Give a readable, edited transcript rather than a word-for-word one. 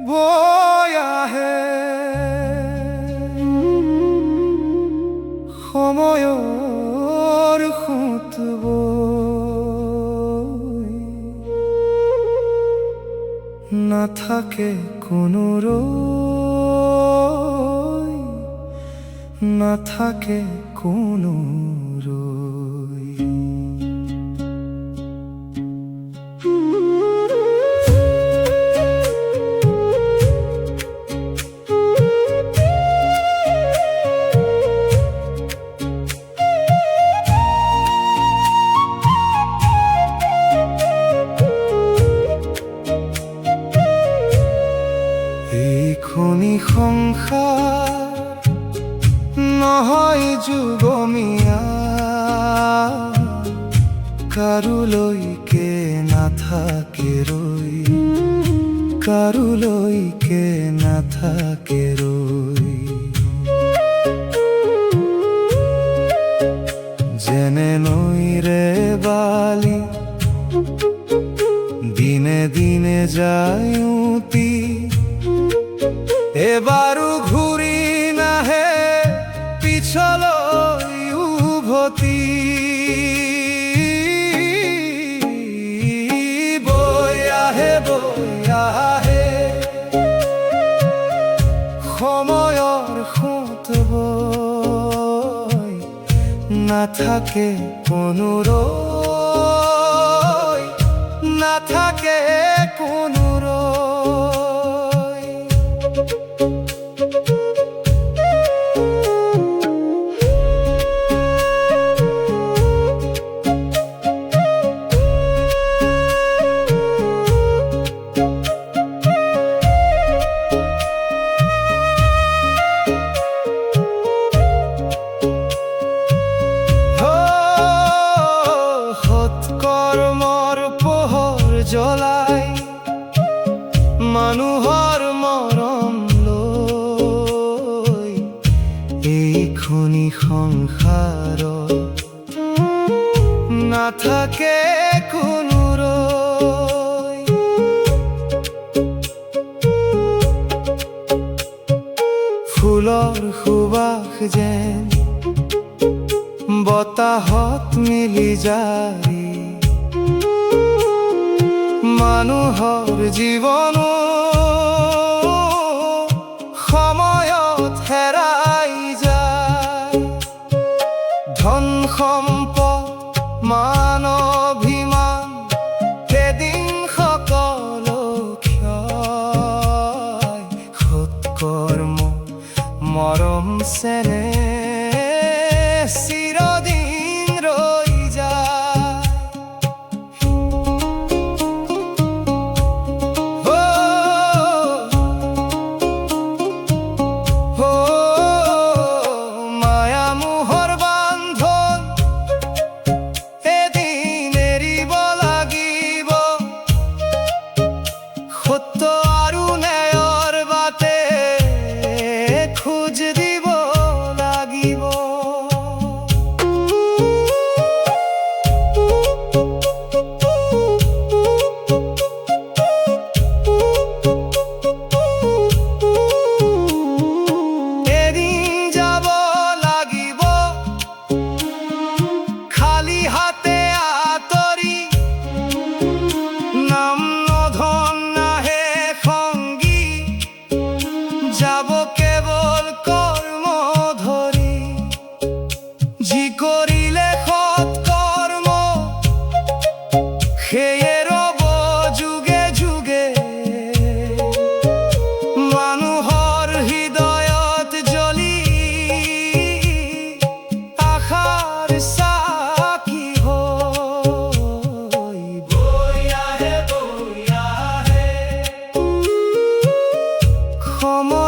বৈ আহে সময়ৰ সোঁত বৈ, নাথাকে কোনো ৰৈ, নাথাকে কোনো ৰৈ। এইখনি সংসাৰ নহয় যুগমীয়া, কাৰোলৈকে নাথাকে ৰৈ, কাৰোলৈকে নাথাকে ৰৈ। যেনে নৈৰে বালি দিনে দিনে যায় উটি, এবাৰো ঘূৰি নাহে পিছলৈ উভতি। বৈ আহে সময়ৰ সোঁত বৈ, নাথাকে কোনো ৰৈ, নাথাকে কোনো ৰৈ। জ্বলাই মানুহৰ মৰম লৈ, এইখনি সংসাৰত নাথাকে কোনো ৰৈ। ফুলৰ সুবাস যেন বতাহত মিলি যায়, মানুহৰ জীৱনো সময়ত হেৰাই যায়। ধন সম্পদ মান অভিমান এদিন সকলো ক্ষয়, সৎকৰ্ম মৰম চেনেহ চিৰদিন ৰৈ যায়। যাব কেৱল কৰ্ম ধৰি, যি কৰিলে সৎ কৰ্ম সেয়ে ৰব যুগে যুগে। মানুহৰ হৃদয়ত জ্বলি আশাৰ চাকি হৈ, বৈ আহে সময়